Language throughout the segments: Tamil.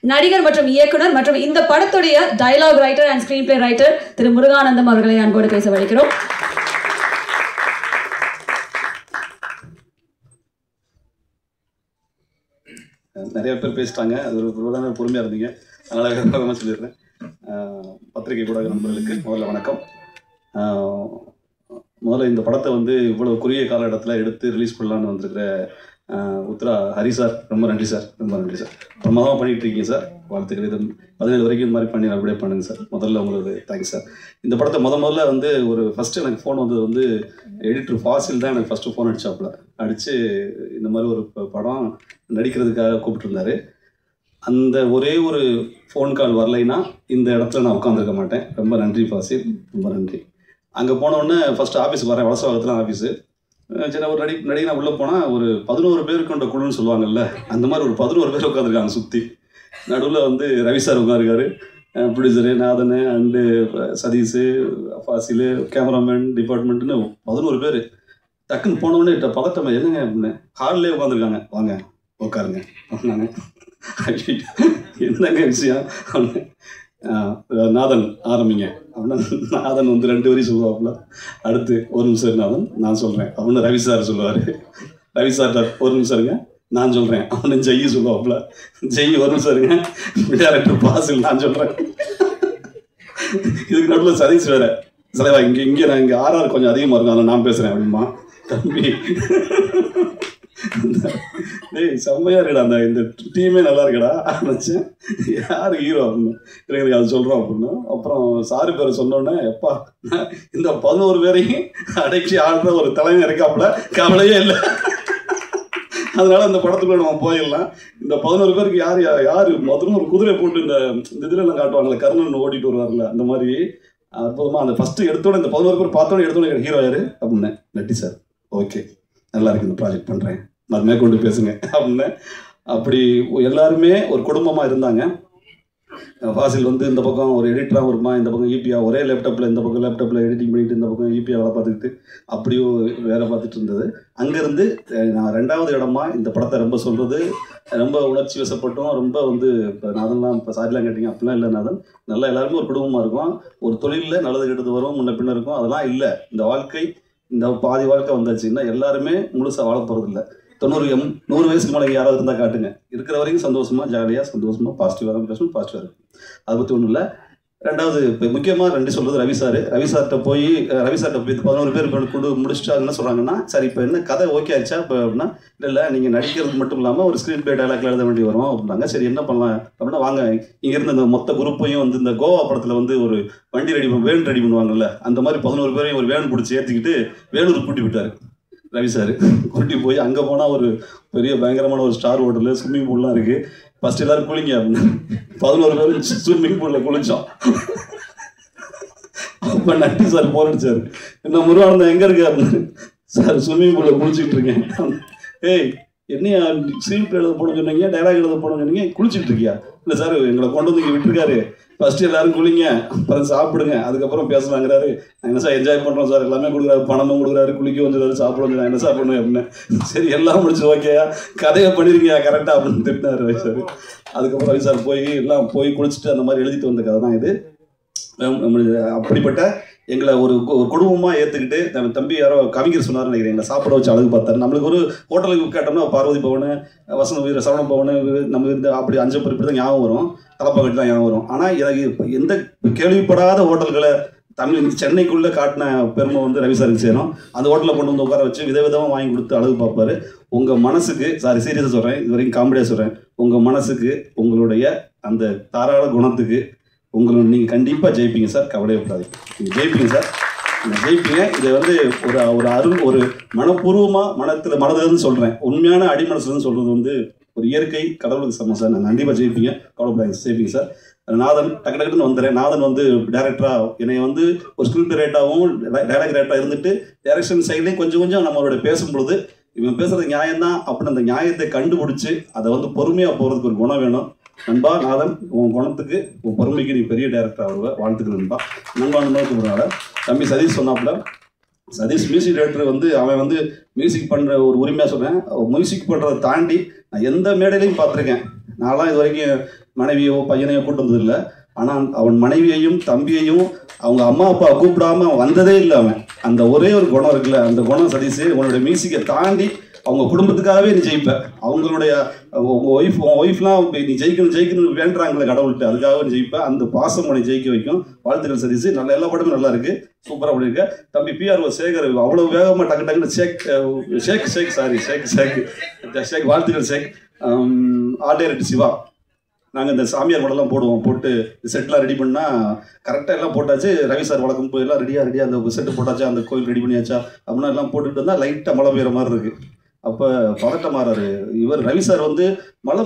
நடிகர் மற்றும் இயக்குனர் மற்றும் இந்த படத்துடைய dialogue writer and screenplay writer திரு முருகானந்தம் அவர்களை அன்போடு பேச வழிக்கிறோம். நிறைய பேர் பேசிட்டாங்க, அது ஒரு பொறுமையாக இருந்தீங்க, அதனால் சொல்லிடுறேன். பத்திரிகை கூட நண்பர்களுக்கு முதல்ல வணக்கம். முதல்ல இந்த படத்தை வந்து இவ்வளோ குறுகிய காலகட்டத்தில் எடுத்து ரிலீஸ் பண்ணலான்னு வந்திருக்கிற உத்ரா ஹரி சார், ரொம்ப நன்றி சார், ரொம்ப நன்றி சார். பிரமாதமாக பண்ணிகிட்டு இருக்கீங்க சார், வாழ்த்துக்கள். இது 17 வரைக்கும் இந்த மாதிரி பண்ணி அப்படியே பண்ணுங்க சார். முதல்ல உங்களுக்கு தேங்க்ஸ் சார். இந்த படத்தை முதல்ல வந்து ஒரு ஃபஸ்ட்டு எனக்கு ஃபோன் வந்தது வந்து எடிட்டர் ஃபாசில் தான் எனக்கு ஃபஸ்ட்டு ஃபோன் அடித்து இந்த மாதிரி ஒரு படம் நடிக்கிறதுக்காக கூப்பிட்டுருந்தாரு. அந்த ஒரே ஒரு ஃபோன் கால் வரலைன்னா இந்த இடத்துல நான் உட்காந்துருக்க மாட்டேன். ரொம்ப நன்றி ஃபாசில், ரொம்ப நன்றி. அங்கே போனோடனே ஃபஸ்ட்டு ஆஃபீஸுக்கு வரேன், வலசவாகத்தில் ஆஃபீஸு. சின்ன ஒரு நடிகை உள்ளே போனால் ஒரு 11 பேர் கொண்ட குழுன்னு சொல்லுவாங்கல்ல, அந்த மாதிரி ஒரு 11 பேர் உட்காந்துருக்காங்க சுற்றி. நடுவில் வந்து ரவி சார் உட்காந்துருக்காரு, producer Nathan and Satish, Fazil, cameraman டிபார்ட்மெண்ட்டுன்னு 11 பேர். டக்குன்னு போனோடனே பதட்டமா என்னங்க அப்படின்னு ஹாலிலே உட்காந்துருக்காங்க. வாங்க உட்காருங்க அப்படின்னாங்க. என்னங்க விஷயம் அப்படின்னு நாதன் ஆரம்பிங்க அப்படின்னா நாதன் வந்து 2 வரி சொல்லுவாப்புல. அடுத்து ஒரு நிமிஷம் நாதன் நான் சொல்கிறேன் அப்படின்னு ரவி சார் சொல்லுவார். ரவி சார் ஒரு நிமிஷம் இருங்க நான் சொல்கிறேன் அப்படின்னு ஜெய் சொல்லுவாப்புல. ஜெய் ஒரு நிமிஷம் இருங்க டேரக்டர் பாசில் நான் சொல்கிறேன். இதுக்கு நடுவில் சதீஷ் வேறு தலைவா இங்கே நான் இங்கே ஆர்ஆர் கொஞ்சம் அதிகமாக இருக்கும் அதில் நான் பேசுகிறேன் அப்படிமா. தம்பி டேய் செம்மையாக இருக்கடா, அந்த இந்த டீமே நல்லா இருக்கடா நினச்சேன். யார் ஹீரோ அப்படின்னு எனக்கு அது சொல்கிறோம் அப்படின்னு. அப்புறம் சாரி பேரை சொன்னோன்னே எப்பா இந்த 11 பேரையும் அடைச்சி ஆடுற ஒரு தலைமை இருக்காப்புல, கவலையே இல்லை. அதனால அந்த படத்துக்குள்ள நம்ம போயிடலாம். இந்த 11 பேருக்கு யார் முதல்ல ஒரு குதிரை போட்டு இந்த இதில் எல்லாம் காட்டுவாங்கல்ல, கர்ணன் ஓடிட்டு வருவார்ல, அந்த மாதிரி அற்புதமாக அந்த ஃபஸ்ட்டு எடுத்தோன்னே இந்த 11 பேர் பார்த்தோன்னே எடுத்தோன்னே ஹீரோ யார் அப்படின்னு நட்டி சார் ஓகே நல்லா இருக்கு இந்த ப்ராஜெக்ட் பண்ணுறேன் நான் மேற்கொண்டு பேசுங்க அப்படின்னு. அப்படி எல்லாருமே ஒரு குடும்பமாக இருந்தாங்க. ஃபாசில் வந்து இந்த பக்கம் ஒரு எடிட்டராக வருமா, இந்த பக்கம் ஈபியா ஒரே லேப்டாப்பில், இந்த பக்கம் லேப்டாப்பில் எடிட்டிங் பண்ணிட்டு இந்த பக்கம் ஈபியா வேலை பார்த்துக்கிட்டு அப்படியோ வேலை பார்த்துட்டு இருந்தது. அங்கேருந்து நான் 2வது இடமா இந்த படத்தை ரொம்ப சொல்கிறது, ரொம்ப உணர்ச்சி வசப்பட்டும் ரொம்ப வந்து இப்போ நாதன்லாம் இப்போ சாரிலாம் கேட்டிங்க அப்படிலாம் இல்லை. நாதன் நல்லா எல்லாருமே ஒரு குடும்பமாக இருக்கும். ஒரு தொழிலில் நல்லது கெட்டது வரும், முன்ன பின்ன இருக்கும், அதெல்லாம் இல்லை. இந்த வாழ்க்கை இந்த பாதி வாழ்க்கை வந்தாச்சுன்னா எல்லாருமே முழுசாக வாழ போகிறது இல்லை. 90-100 வயசுக்கு மேலே யாராவது இருந்தால் காட்டுங்க. இருக்கிற வரைக்கும் சந்தோஷமாக ஜாலியாக சந்தோஷமாக பாசிட்டிவாக பேசணும், பாசிட்டிவாக இருக்கும். அதை பற்றி ஒன்றும் இல்லை. 2வது இப்போ முக்கியமாக 2 சொல்கிறது ரவி சார்கிட்ட போய் 11 பேர் கொண்டு முடிச்சுட்டு என்ன சொல்கிறாங்கன்னா, சரி இப்போ என்ன கதை ஓகே ஆச்சா இப்போ அப்படின்னா, இல்லை நீங்கள் நடிக்கிறது மட்டும் இல்லாமல் ஒரு ஸ்க்ரீன் பிளே டைலாக்ல எழுத வேண்டி வரும் அப்படின்னாங்க. சரி என்ன பண்ணலாம் அப்படின்னா, வாங்க இங்கேருந்து இந்த மொத்த குரூப்பையும் வந்து இந்த கோவா படத்தில் வந்து ஒரு வண்டி வேன் ரெடி பண்ணுவாங்கல்ல, அந்த மாதிரி 11 பேரையும் ஒரு வேன் பிடிச்சி ஏற்றிக்கிட்டு வேலூர் கூட்டி விட்டார் ரவி சார். கூட்டி போய் அங்கே போனால் ஒரு பெரிய பயங்கரமான ஒரு ஸ்டார் ஹோட்டலில் ஸ்விம்மிங் பூல்லாம் இருக்குது. ஃபஸ்ட் எல்லோரும் குளிங்க அப்படின்னு 11 பேரும் ஸ்விம்மிங் பூலில் குளித்தோம். அப்போ நட்டி சார் போராடிச்சார், என்ன முருகானந்தம் எங்கே இருக்கு அப்படின்னு. சார் ஸ்விம்மிங் பூலில் குளிச்சுக்கிட்டு இருக்கேன். ஏய் என்னையா ஸ்க்ரீன் பிளே எழுத போகணும்னு சொன்னீங்க, டைலாக் எழுத போகணும்னு சொன்னீங்க, குளிச்சுட்டு இருக்கியா? இல்லை சார் எங்களை கொண்டு வந்து இங்கே விட்டுருக்காரு, ஃபஸ்ட்டு எல்லோரும் குளிங்க அப்புறம் சாப்பிடுங்க அதுக்கப்புறம் பேசலாங்கிறாரு. நான் என்ன சார் என்ஜாய் பண்ணுறோம் சார், எல்லாமே கொடுக்குறாரு, பணமும் கொடுக்குறாரு, குளிக்க வந்துடுறாரு, சாப்பிட வந்து நான் என்ன சார் பண்ணுவேன் அப்படின்னு. சரி எல்லாம் முடிச்சு ஓகேயா கதையை பண்ணியிருக்கியா கரெக்டாக அப்படின்னு திட்டினார் ரவி சார். அதுக்கப்புறம் ரவி சார் போய் குளிச்சுட்டு அந்த மாதிரி எழுதிட்டு வந்த கதை தான் இது. அப்படிப்பட்ட எங்களை ஒரு குடும்பமாக ஏற்றுக்கிட்டு தம்பி யாரோ கவிஞர் சொன்னார்னு நினைக்கிறேன், எங்களை சாப்பிட வச்சு அழகு பார்த்தாரு. நம்மளுக்கு ஒரு ஹோட்டலுக்கு கேட்டோம்னா பார்வதி பவன், வசந்த வீர, சரவண பவன், நம்ம இந்த அப்படி 5 பேர் இப்படி தான் ஞாபகம் வரும், தலைப்பாக்கட்டு தான் ஞாபகம் வரும். ஆனால் எனக்கு எந்த கேள்விப்படாத ஹோட்டல்களை சென்னைக்குள்ளே காட்டின பெருமை வந்து ரவி சாருக்கு சேரும். அந்த ஹோட்டலில் கொண்டு வந்து உட்கார வச்சு விதவிதமாக வாங்கி கொடுத்து அழகு பார்ப்பார். உங்கள் மனசுக்கு சீரியஸாக சொல்கிறேன், இது வரைக்கும் காமெடியாக சொல்கிறேன், உங்கள் மனசுக்கு உங்களுடைய அந்த தாராள குணத்துக்கு நீங்கள் கண்டிப்பாக ஜெயிப்பீங்க சார், கவலையப்படாது. நீங்கள் ஜெயிப்பீங்க சார், நீங்கள் ஜெயிப்பீங்க. இதை வந்து ஒரு மனப்பூர்வமாக மனதிலிருந்து சொல்கிறேன், உண்மையான அடிமனசுலேருந்து சொல்கிறது வந்து ஒரு இயற்கை கடவுளுக்கு சமம் சார். நான் கண்டிப்பாக ஜெயிப்பீங்க, கவலைப்படாது, ஜெயிப்பீங்க சார். நாதன் டக்குன்னு வந்துடுறேன். நாதன் வந்து டேரக்டராக என்னை வந்து ஒரு ஸ்கிரிப்ட் ரேட்டாகவும் டைரக்ட் ரேட்டாக இருந்துட்டு டைரக்ஷன் சைட்லேயும் கொஞ்சம் நம்மளோட பேசும்பொழுது இவன் பேசுகிறது நியாயம்தான் அப்படின்னு அந்த நியாயத்தை கண்டுபிடிச்சி அதை வந்து பொறுமையாக போகிறதுக்கு ஒரு குணம் வேணும். நண்பா நாதன், உன் குணத்துக்கு உன் பொறுமைக்கு நீ பெரிய டைரக்டர் ஆகுவ, வாழ்த்துக்கள் நண்பா. நண்பான தம்பி சதீஷ் சொன்னாப்புல, சதீஷ் மியூசிக் டைரக்டர் வந்து அவன் வந்து மியூசிக் பண்ணுற ஒரு உரிமையாக சொல்கிறேன். மியூசிக் பண்ணுறதை தாண்டி நான் எந்த மேடையிலையும் பார்த்துருக்கேன். நான்லாம் இது வரைக்கும் மனைவியோ பையனையோ கூட்டு வந்தது இல்லை. ஆனால் அவன் மனைவியையும் தம்பியையும் அவங்க அம்மா அப்பா கூப்பிடாம அவன் வந்ததே இல்லை. அவன் அந்த ஒரே ஒரு குணம் இருக்குல்ல, அந்த குணம் சதீஷ் உன்னோட மியூசிக்கை தாண்டி அவங்க குடும்பத்துக்காகவே நீ ஜெயிப்ப. அவங்களுடைய உன் ஒய்ஃப்லாம் நீ ஜெயிக்கணும்னு வேண்டுறாங்களே கடவுள்கிட்ட, அதுக்காக நீ ஜெயிப்ப. அந்த பாசம் உன்னை ஜெயிக்க வைக்கும். வாழ்த்துக்கள் சதீஷ். நல்ல எல்லா படமும் நல்லா இருக்கு, சூப்பராக பண்ணியிருக்க. தம்பி PRO சேகர் அவ்வளோ வேகமாக டக்கு டக்குன்னு ஷேக் வாழ்த்துக்கள் ஷேக். Art director Siva. நாங்கள் இந்த சாமியார் படம்லாம் போடுவோம், போட்டு செட்லாம் ரெடி பண்ணால் கரெக்டாக எல்லாம் போட்டாச்சு. ரவி சார் வழக்கம் போய் எல்லாம் ரெடியாக அந்த செட்டு போட்டாச்சா, அந்த கோயில் ரெடி பண்ணியாச்சா அப்படின்னா எல்லாம் போட்டுக்கிட்டு வந்தால் லைட்டாக மழை பெய்கிற மாதிரி இருக்குது. அப்போ பதட்டமாறாரு இவர். ரவி சார் வந்து மழை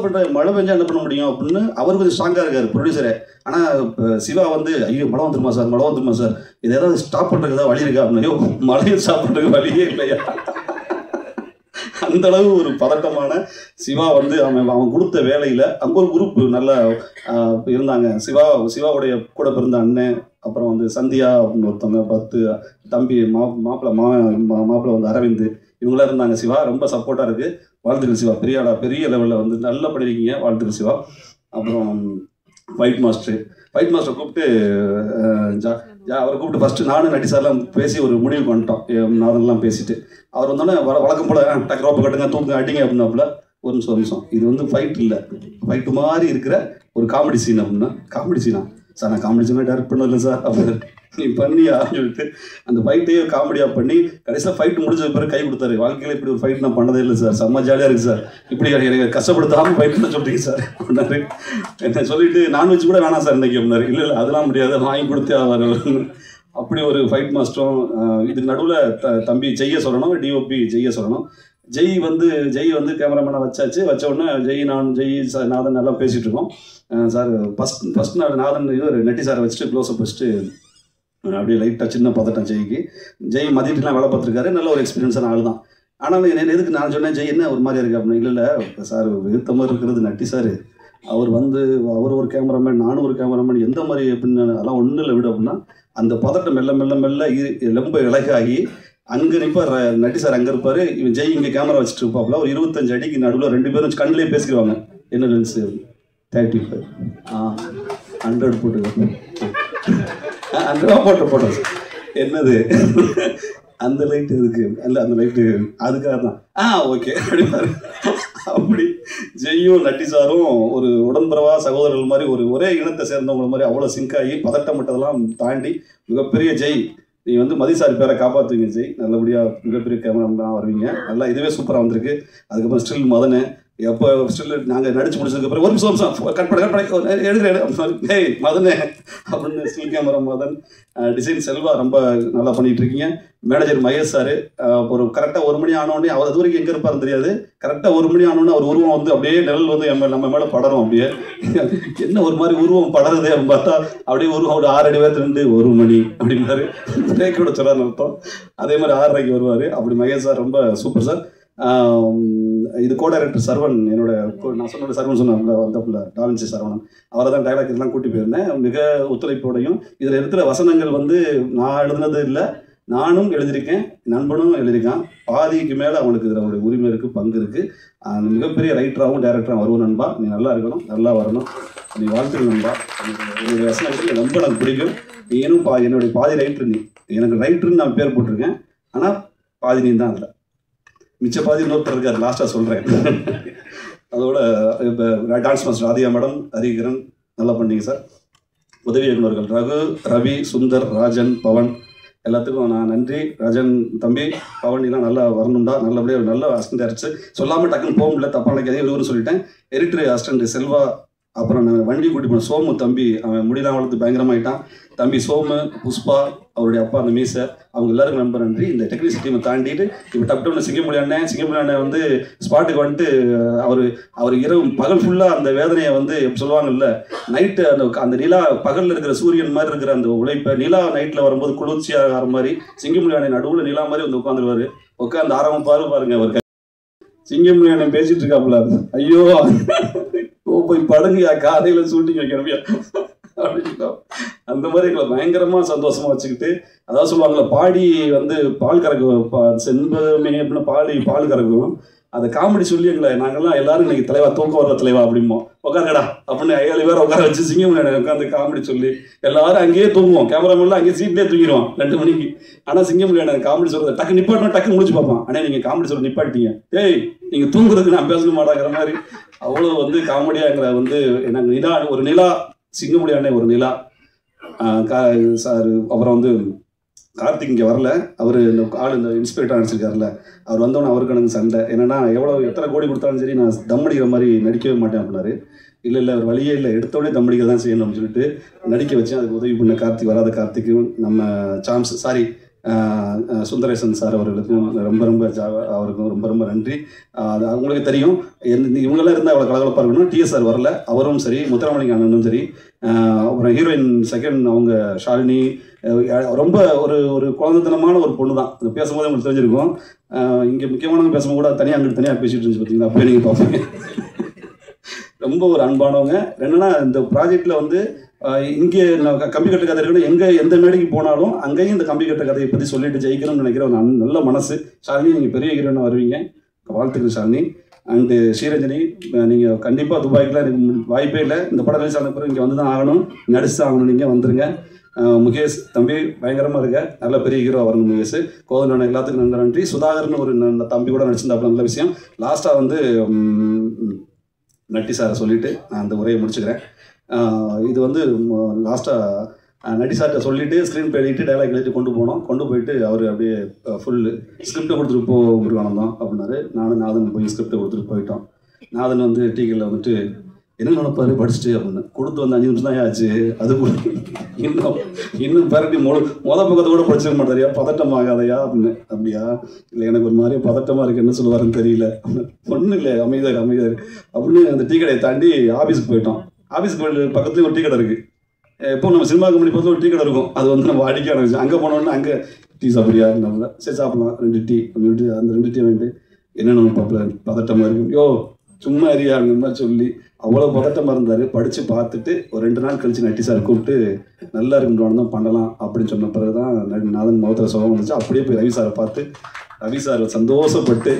பெஞ்சா என்ன பண்ண முடியும் அப்படின்னு அவர் கொஞ்சம் ஸ்ட்ராங்காக இருக்கார் ப்ரொடியூசரே. ஆனால் சிவா வந்து ஐயோ மழை வந்துருமா சார், இது ஏதாவது ஸ்டாப் பண்ணுறதுக்கு ஏதாவது வழி இருக்கா அப்படின்னா, ஐயோ மழையை ஸ்டாப் பண்ணுறதுக்கு வழியே இல்லையா. அந்த அளவு ஒரு பதட்டமான சிவா வந்து அவன் கொடுத்த வேலையில் அங்கே ஒரு குரூப் நல்லா இருந்தாங்க. சிவாவுடைய கூட பிறந்த அண்ணன், அப்புறம் வந்து சந்தியா அப்படின்னு ஒருத்தவங்க, 10 தம்பி, மாப்பிள்ளை வந்து அரவிந்த், இவங்களாம் இருந்தாங்க. சிவா ரொம்ப சப்போர்ட்டாக இருக்குது. வாழ்த்துக்கள் சிவா. பெரிய லெவலில் வந்து நல்லா பண்ணியிருக்கீங்க. வாழ்த்துக்கள் சிவா. அப்புறம் ஃபைட் மாஸ்டர் கூப்பிட்டு அவரை கூப்பிட்டு ஃபஸ்ட்டு நானும் நட்டி சார்லாம் பேசி ஒரு முடிவுக்கு வந்துட்டோம். நாதன்லாம் பேசிட்டு அவர் வந்தோடனே வழக்கம் போல் டக்கு ரோப்பை கட்டுங்க, தூக்குங்க, அடிங்க அப்படின்னாப்புல. ஒரு நிமிஷம் இது வந்து ஃபைட் இல்லை, ஃபைட்டு மாதிரி இருக்கிற ஒரு காமெடி சீன் அப்படின்னா. காமெடி சீனா சார்? நான் காமெடி சீனாக டேரக்ட் பண்ணதில்லை சார். அப்போ நீ பண்ணியா சொல்லிட்டு அந்த ஃபைட்டையே காமெடியாக பண்ணி கடைசியில் ஃபைட்டு முடிஞ்சது பிறகு கை கொடுத்தாரு. வாழ்க்கையில் இப்படி ஒரு ஃபைட் நான் பண்ணதே இல்லை சார், செம்ம ஜாலியாக இருக்குது சார், இப்படி எனக்கு கஷ்டப்படுத்தாமல் ஃபைட்டுன்னு சொல்கிறீங்க சார் அப்படின்னாரு. என்ன சொல்லிட்டு நான்வெஜ் கூட வேணாம் சார் இன்றைக்கி அப்படின்னாரு. இல்லை அதெல்லாம் முடியாது, வாங்கி கொடுத்தே ஆவார். அப்படி ஒரு ஃபைட் மாஸ்டரும். இதுக்கு நடுவில் தம்பி ஜெய்யை சொல்லணும், டிஓபி ஜெய்யை சொல்லணும். ஜெய் வந்து கேமராமேனை வச்ச உடனே ஜெய் நாதன் நல்லா பேசிகிட்டு இருக்கோம். சார் ஃபஸ்ட் நாள் நாதன் நெட்டி சாரை வச்சுட்டு க்ளோஸ்அப் வச்சுட்டு அப்படியே லைட்டாக சின்ன பதட்டம் ஜெய்க்கு. ஜெய் மதிட்டுலாம் வேலை பார்த்துருக்காரு, நல்ல ஒரு எக்ஸ்பீரியன்ஸான ஆள் தான். ஆனால் எதுக்கு நான் சொன்னேன் ஜெய் என்ன ஒரு மாதிரியா இருக்குது அப்படின்னு. இல்லை சார் விருத்த மாதிரி இருக்கிறது நட்டி சார். அவர் ஒரு கேமராமேன், நானும் ஒரு கேமராமேன், எந்த மாதிரி எப்படின்னு அதெல்லாம் ஒன்றும் இல்லை விடு அப்படின்னா. அந்த பதட்டம் மெல்ல ரொம்ப இலகாகி அங்கே நிற்பார் நட்டி சார். அங்கே இருப்பார், இவன் ஜெய் இங்கே கேமரா வச்சுட்டு இருப்பாப்புல. ஒரு 25 அடிக்கு நடுவில் 2 பேரும் கண்ணிலே பேசிக்குவாங்க. என்ன லென்ஸு 35 100 போட்டு 100 போட்டோம். என்னது அந்த லைட்டு இருக்கு அல்ல, அந்த லைட்டு அதுக்காக தான். ஓகே அப்படின்னாரு. அப்படி ஜெய்யும் நட்டி சாரும் ஒரு உடன்பரவா சகோதரர்கள் மாதிரி, ஒரே இனத்தை சேர்ந்தவங்க மாதிரி அவ்வளோ சிங்காகி பதட்டப்பட்டதெல்லாம் தாண்டி மிகப்பெரிய ஜெய். நீ வந்து மதிசாரி பேரை காப்பாற்றுவீங்க ஜெய், நல்லபடியாக மிகப்பெரிய கேமராமேன் வருவீங்க. நல்லா இதுவே சூப்பராக வந்திருக்கு. அதுக்கப்புறம் ஸ்டில் மதனை எப்போ ஸ்டில் நாங்கள் நடிச்சு முடிச்சதுக்கப்புறம் ஒரு நிமிஷம் கட் பண்ண எழுதுறேன் ஹேய் மதனே அப்படின்னு still camera Madan. Design Selva ரொம்ப நல்லா பண்ணிகிட்டு இருக்கீங்க. மேனேஜர் மகேஷ் சார் ஒரு கரெக்டாக 1 மணி ஆனோடனே அவர் அது வரைக்கும் எங்கே இருப்பாருன்னு தெரியாது. கரெக்டாக 1 மணி ஆனோடனே அவர் உருவம் வந்து அப்படியே நிழல் வந்து நம்ம மேலே படரும். அப்படியே என்ன ஒரு மாதிரி உருவம் படருது அப்படின்னு பார்த்தா அப்படியே உருவம் ஒரு 6 அடி வேர்த்து 1 மணி அப்படின்னாரு. பிரேக்கோட சொல்லான்னு அர்த்தம். அதே மாதிரி 6:30 வருவார். அப்படி மகேஷ் சார் ரொம்ப சூப்பர் சார். இது கோ டைரக்டர் சரவணன், என்னோட நான் சொன்ன சரவணன் சொன்ன வந்தப்பில் டாவின்சி சரவணன், அவரை தான் டைலாக் இதெல்லாம் கூட்டி போயிருந்தேன். மிக ஒத்துழைப்போடையும் இதில் இருக்கிற வசனங்கள் வந்து நான் எழுதுனது இல்லை, நானும் எழுதியிருக்கேன், நண்பனும் எழுதியிருக்கான். பாதிக்கு மேலே அவனுக்கு இதில் அவனுடைய உரிமை இருக்குது, பங்கு இருக்குது. மிகப்பெரிய ரைட்டராகவும் டைரக்டராகவும் வருவோம் நண்பா. நீ நல்லா இருக்கணும், நல்லா வரணும். நீ வாழ்த்துக்கள் நண்பா. என்னுடைய வசனங்கள் ரொம்ப எனக்கு பிடிக்கும். நீனும் என்னுடைய பாதி ரைட்ரு. நீ எனக்கு ரைட்டருன்னு நான் பேர் போட்டிருக்கேன், ஆனால் பாதி நீ தான் அதில், மிச்ச பாதி இன்னொருத்தர் இருக்கார், லாஸ்ட்டாக சொல்கிறேன். அதோட இப்போ dance master Radhika madam, Hariharan நல்லா பண்ணீங்க சார். உதவி இயக்குநர்கள் ரகு, ரவி, சுந்தர், ராஜன், பவன் எல்லாத்துக்கும் நான் நன்றி. ராஜன் தம்பி, பவன் எல்லாம் நல்லா வரணும்டா, நல்லபடியாக நல்ல அசிஸ்டன்ட் டைரக்டர். சொல்லாமல் டக்குன்னு போக முடியல, தப்பாக நினைக்காதே இவரு சொல்லிட்டேன். Editor assistant Selva. அப்புறம் நான் வண்டி கூட்டி போன சோமு தம்பி, அவன் முடியலாம் வளர்த்து பயங்கரமாயிட்டான். தம்பி சோமு, புஷ்பா, அவருடைய அப்பா அந்த மீசை, அவங்க எல்லாருக்கும் ரொம்ப நன்றி. இந்த டெக்னீஷியன் டீமை தாண்டிட்டு இப்போ டப்டவுன் சிங்கமொழி அண்ணன் வந்து ஸ்பாட்டுக்கு வந்துட்டு அவர் இரவு பகல் ஃபுல்லாக அந்த வேதனையை வந்து எப்படி சொல்லுவாங்கல்ல, நைட்டு அந்த நிலா பகலில் இருக்கிற சூரியன் மாதிரி இருக்கிற அந்த உழைப்பை நிலா நைட்டில் வரும்போது குளிர்ச்சியாக ஆகிற மாதிரி சிங்கமொழி அண்ணன் நடுவில் நிலா மாதிரி வந்து உட்காந்துருவார். உட்காந்து ஆரம்பம் பாருங்க அவர் சிங்கமொழி அண்ணன் பேசிட்டு இருக்காப்புல. ஐயோ போய் படுங்கயா, காலையில் ஷூட்டிங் வைக்கிறமையா அப்படின்னா அந்த மாதிரி எங்களை பயங்கரமாக சந்தோஷமாக வச்சுக்கிட்டு, அதாவது சொல்லுவாங்களே பாடி வந்து பால் கறக்கும், செண்பகமே அப்படின்னா பால் கறக்கும். அதை காமெடி சொல்லி எங்களை நாங்கள்லாம் எல்லாரும் இன்னைக்கு தலைவா தூக்கம் வர தலைவா அப்படிம்போம். உட்காருங்கடா அப்படின்னு 7 பேரை உட்கார வச்சு சிங்கமுடியானை உட்காந்து காமெடி சொல்லி எல்லாரும் அங்கேயே தூங்குவோம். கேமராமேன்லாம் அங்கேயே சீட்லேயே தூங்கிடுவோம் 2 மணிக்கு. ஆனால் சிங்கமுடியானை காமெடி சொல்றது டக்கு நிப்பாட்டணும், டக்கு முடிச்சு பார்ப்பான். ஆனால் நீங்கள் காமெடி சொல்ல நிப்பாட்டிட்டீங்க, ஏய் நீங்கள் தூங்குறதுக்கு நான் பேசணும் மாட்டாங்கிற மாதிரி அவ்வளோ வந்து காமெடியாங்கிற வந்து நாங்கள் நிலா ஒரு நிலா சிங்கமுடியானே ஒரு நிலா சார். அப்புறம் வந்து கார்த்திக் இங்கே வரல, அவர் இந்த இந்த இன்ஸ்பெக்டர் நடிச்சிருக்காருல்ல, அவர் வந்தோன்னே அவருக்கு எனக்கு சண்டை. என்னன்னா எத்தனை கோடி கொடுத்தாலும் சரி நான் தம் அடிக்கிற மாதிரி நடிக்கவே மாட்டேன் அப்படின்னாரு. இல்லை அவர் வழியே இல்லை, எடுத்தோடனே தம் அடிக்க தான் செய்யணும்னு சொல்லிட்டு நடிக்க வச்சேன். அதுக்கு உதவி பண்ண கார்த்திக், வராத கார்த்திக்கும் நம்ம சுந்தரேசன் சார் அவர்களுக்கும் அவருக்கும் ரொம்ப நன்றி. அது அவங்களுக்கு தெரியும், இவங்கெல்லாம் இருந்தால் அவ்வளோ கலகலப்பாக இருக்கணும். டிஎஸ்ஆர் வரல, அவரும் சரி, முத்துராமலிங்க அண்ணனும் சரி, அப்புறம் ஹீரோயின் செகண்ட் அவங்க ஷாலினி ரொம்ப ஒரு குழந்தைத்தனமான ஒரு பொண்ணு தான். அது பேசும்போது உங்களுக்கு தெரிஞ்சிருக்கும். இங்கே முக்கியமானவங்க பேசும்போது கூட தனியாக பேசிட்டு இருந்துச்சு பார்த்தீங்களா, அப்போ நீங்கள் பார்ப்பீங்க. ரொம்ப ஒரு அன்பானவங்க. என்னன்னா இந்த ப்ராஜெக்டில் வந்து இங்கே கம்பி கட்ட கதை இருக்கணும், எந்த மேடைக்கு போனாலும் அங்கேயும் இந்த கம்பி கட்ட கதையை பற்றி சொல்லிட்டு ஜெயிக்கணும்னு நினைக்கிற ஒரு நல்ல மனசு. ஷாலினி நீங்கள் பெரிய ஹீரோன்னு வருவீங்க, வாழ்த்துக்கள் ஷாலினி. அண்டு ஸ்ரீரஞ்சனி, நீங்கள் கண்டிப்பாக துபாய்க்குலாம் எனக்கு வாய்ப்பே இல்லை, இந்த படம் ரிலீஸ் ஆன பிறகு இங்கே வந்து தான் ஆகணும், நடிச்சு தான் ஆகணும், நீங்கள் வந்துருங்க. முகேஷ் தம்பி பயங்கரமாக இருக்க, நல்ல பெரிய ஹீரோ வரணும் முகேஷ். கோதண்டன எல்லாத்துக்கும் நன்றி. சுதாகர்னு ஒரு தம்பி கூட நடிச்சிருந்தாப்புல, நல்ல விஷயம். லாஸ்ட்டாக வந்து நட்டி சாரை சொல்லிவிட்டு நான் அந்த உரையை முடிச்சுக்கிறேன். இது வந்து லாஸ்ட்டாக நட்டி சார்கிட்ட சொல்லிவிட்டு ஸ்க்ரீன் எழுதிட்டு டைலாக் எழுதிட்டு கொண்டு போயிட்டு அவர் அப்படியே ஃபுல்லு ஸ்கிரிப்டை கொடுத்துட்டு முருகானந்தம் அப்படின்னாரு. நாதன் போய் ஸ்கிரிப்டை கொடுத்துட்டு போயிட்டோம். நாதன் வந்து டீக்கரில் வந்துட்டு என்ன நினைப்பாரு படிச்சுட்டு அப்படின்னு கொடுத்து வந்து 5 நிமிஷம் தான் ஆச்சு. அது கூட இன்னும் பேரட்டி பக்கத்தை கூட படிச்சிட மாட்டாரியா, பதட்டமாகாதையா அப்படின்னு. அப்படியா, இல்லை எனக்கு ஒரு மாதிரியே பதட்டமாக இருக்குது, என்ன சொல்லுவாருன்னு தெரியல. ஒன்றும் இல்லை, அமைதியார் அப்படின்னு அந்த டீ கடையை தாண்டி ஆஃபீஸுக்கு போயிட்டோம். ஆஃபீஸுக்கு பக்கத்துலேயும் ஒரு டீ கடை இருக்குது. எப்போ நம்ம சினிமா கம்பெனி பக்கத்தில் ஒரு டீ கடை இருக்கும், அது வந்து நம்ம வாடிக்கையான விஷயம். அங்கே போனோன்னா அங்கே டீ சாப்பிட்றியா, நல்லா சரி சாப்பிட்லாம் 2 டீ அப்படின்ட்டு அந்த 2 டீ வாங்கிட்டு என்னென்ன பார்ப்பல பதட்டமாக இருக்கும், யோ சும்மா அறியா அந்த மாதிரி சொல்லி அவ்வளோ பதட்டமாக இருந்தார். படித்து பார்த்துட்டு ஒரு 2 நாள் கழித்து நட்டி சார் கூப்பிட்டு நல்லா இருக்குன்னு தான் பண்ணலாம் அப்படின்னு சொன்ன பிறகு தான் நாதன் முகத்தில் சுகம் வந்துச்சு. அப்படியே போய் ரவி சாரை பார்த்து ரவி சார் சந்தோஷப்பட்டு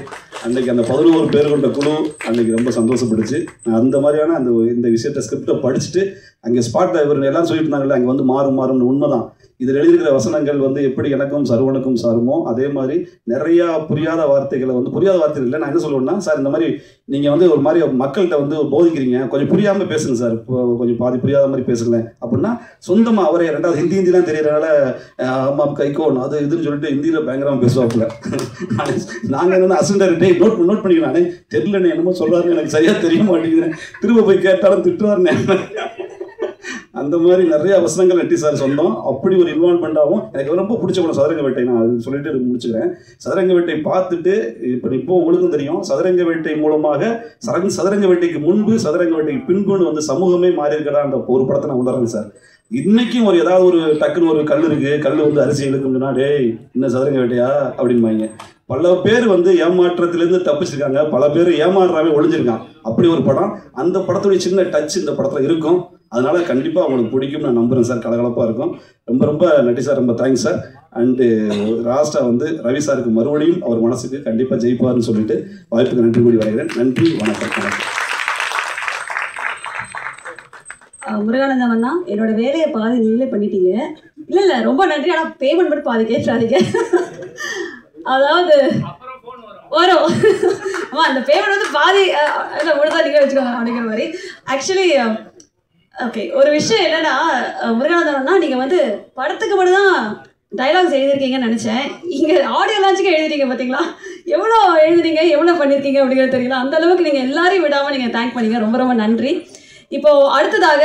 அன்றைக்கி அந்த 11 பேர் கொண்ட குழு அன்றைக்கி ரொம்ப சந்தோஷப்பட்டுச்சு. அந்த மாதிரியான இந்த விஷயத்தை ஸ்கிரிப்டை படிச்சுட்டு அங்கே ஸ்பாட்டில் இவர் எல்லாம் சொல்லிட்டு இருந்தாங்கல்ல, அங்கே வந்து மாறும்னு உண்மை தான். இதில் எழுதியிருக்கிற வசனங்கள் வந்து எப்படி எனக்கும் சரவணுக்கும் சாருமோ அதே மாதிரி நிறையா புரியாத வார்த்தைகள் இல்லை. நான் என்ன சொல்லுவேன்னா, சார் இந்த மாதிரி நீங்கள் வந்து ஒரு மாதிரி மக்கள்கிட்ட வந்து போதிக்கிறீங்க, கொஞ்சம் புரியாமல் பேசுங்க சார், கொஞ்சம் பாதி புரியாத மாதிரி பேசுங்களேன் அப்படின்னா சொந்தமாக அவரே 2வது ஹிந்திலாம் தெரியறதுனால அம்மா கைகோன் அது இதுன்னு சொல்லிட்டு ஹிந்தியில் பயங்கரமாக பேசுவாப்புல. நாங்கள் என்னென்ன அசண்டே நோட் பண்ணிக்கிறானே தெரியலன்னு என்னமோ சொல்கிறாருன்னு எனக்கு சரியாக தெரிய மாட்டேங்குதுன்னு திரும்ப போய் கேட்டாலும் திட்டுவாருன்னு. அந்த மாதிரி நிறைய வசனங்கள் நட்டி சார் சொந்தம். அப்படி ஒரு இன்வால்மெண்ட்டாகவும் எனக்கு ரொம்ப பிடிச்ச படம் சதுரங்க வேட்டை. நான் அது சொல்லிட்டு முடிச்சுக்கிறேன். சதுரங்க வேட்டை பார்த்துட்டு இப்போ உங்களுக்கும் தெரியும், சதுரங்க வேட்டை மூலமாக சதுரங்க வேட்டைக்கு முன்பு சதுரங்க வேட்டைக்கு பின்புன்னு வந்து சமூகமே மாறி இருக்கடா அந்த ஒரு படத்தை நான் உணர்றேன் சார். இன்னைக்கும் ஏதாவது ஒரு டக்குன்னு ஒரு கல் இருக்கு, கல் வந்து அரசியலுக்கு முன்னா டேய் இன்னும் சதுரங்க வேட்டையா அப்படின்பாங்க. பல பேர் வந்து ஏமாற்றத்திலேருந்து தப்பிச்சிருக்காங்க, பல பேர் ஏமாறாவே ஒழிஞ்சிருக்கான். அப்படி ஒரு படம். அந்த படத்துடைய சின்ன டச் இந்த படத்தில் இருக்கும். அதனால கண்டிப்பாக அவங்களுக்கு பிடிக்கும் நான் நம்புகிறேன் சார். கலகலப்பாக இருக்கும். ரொம்ப நட்டி சார், ரொம்ப தேங்க்ஸ் சார். அண்டு லாஸ்ட்டாக வந்து ரவி சாருக்கு மறுபடியும் அவர் மனசுக்கு கண்டிப்பாக ஜெயிப்பார்னு சொல்லிட்டு வாய்ப்புக்கு நன்றி கூடி வரைகிறேன். நன்றி, வணக்கம். முருகானந்தம் அண்ணா, என்னோட வேலையை பாதி நீங்களே பண்ணிட்டீங்க. இல்லை ரொம்ப நன்றி. ஆனால் பேமெண்ட் மட்டும் பாதி கேட்டாதீங்க. அதாவது வரும் அந்த பேமெண்ட் வந்து பாதி முழுதான் நீங்கள் வச்சுக்கோங்க அப்படிங்கிற மாதிரி. ஆக்சுவலி ஓகே, ஒரு விஷயம் என்னன்னா, முருகானந்தம்னா நீங்கள் வந்து படத்துக்கு மட்டும் தான் டைலாக்ஸ் எழுதிருக்கீங்கன்னு நினச்சேன். இங்கே ஆடியோ லான்ச்சுக்கு எழுதிட்டீங்க பார்த்தீங்களா? எவ்வளோ எழுதுனீங்க, எவ்வளோ பண்ணியிருக்கீங்க அப்படிங்கிறது தெரியல. அந்த அளவுக்கு நீங்கள் எல்லாரையும் விடாமல் நீங்கள் தேங்க் பண்ணீங்க. ரொம்ப நன்றி. இப்போ அடுத்ததாக